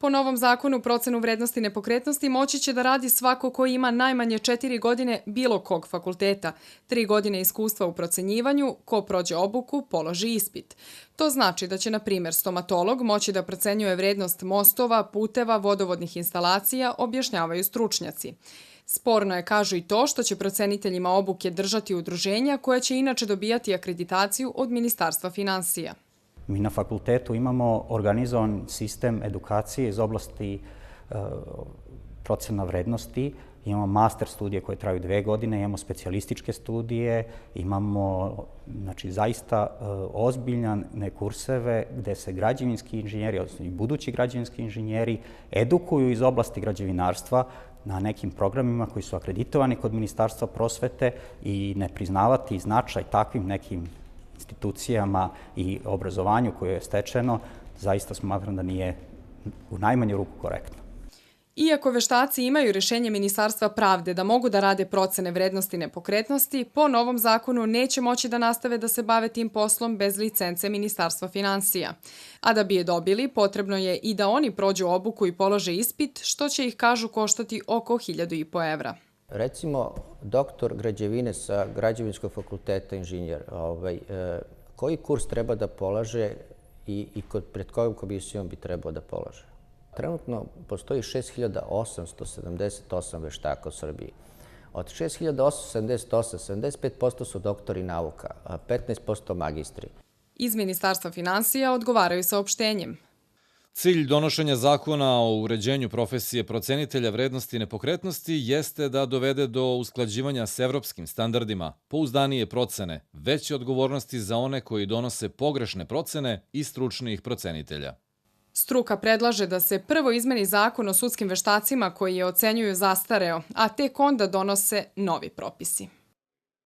Po novom zakonu procenu vrednosti nepokretnosti moći će da radi svako ko ima najmanje 4 godine bilo kog fakulteta, 3 godine iskustva u procenjivanju, ko prođe obuku, položi ispit. To znači da će, na primjer, stomatolog moći da procenjuje vrednost mostova, puteva, vodovodnih instalacija, objašnjavaju stručnjaci. Sporno je, kažu, i to što će proceniteljima obuke držati udruženja koja će inače dobijati akreditaciju od Ministarstva finansija. Mi na fakultetu imamo organizovan sistem edukacije iz oblasti procena vrednosti. Imamo master studije koje traju 2 godine, imamo specijalističke studije, imamo zaista ozbiljne kurseve gde se građevinski inženjeri, odnosno i budući građevinski inženjeri, edukuju iz oblasti građevinarstva na nekim programima koji su akreditovani kod Ministarstva prosvete i ne priznavati značaj takvim nekim institucijama i obrazovanju koje je stečeno, zaista smatram da nije u najmanju ruku korektno. Iako veštaci imaju rješenje Ministarstva pravde da mogu da rade procene vrednosti nepokretnosti, po novom zakonu neće moći da nastave da se bave tim poslom bez licence Ministarstva finansija. A da bi je dobili, potrebno je i da oni prođu obuku i polože ispit, što će ih, kažu, koštati oko 1.500 evra. Recimo, doktor građevine sa Građevinskog fakulteta, inženjer, koji kurs treba da polaže i pred kojom komisijom bi trebao da polaže? Trenutno postoji 6.878 veštaka u Srbiji. Od 6.878, 75% su doktori nauka, a 15% magistri. Iz Ministarstva finansija odgovaraju saopštenjem. Cilj donošenja zakona o uređenju profesije procenitelja vrednosti nepokretnosti jeste da dovede do usklađivanja s evropskim standardima, pouzdanije procene, veće odgovornosti za one koji donose pogrešne procene i stručnih procenitelja. Struka predlaže da se prvo izmeni zakon o sudskim veštacima koji je ocenjuju zastareo, a tek onda donose novi propisi.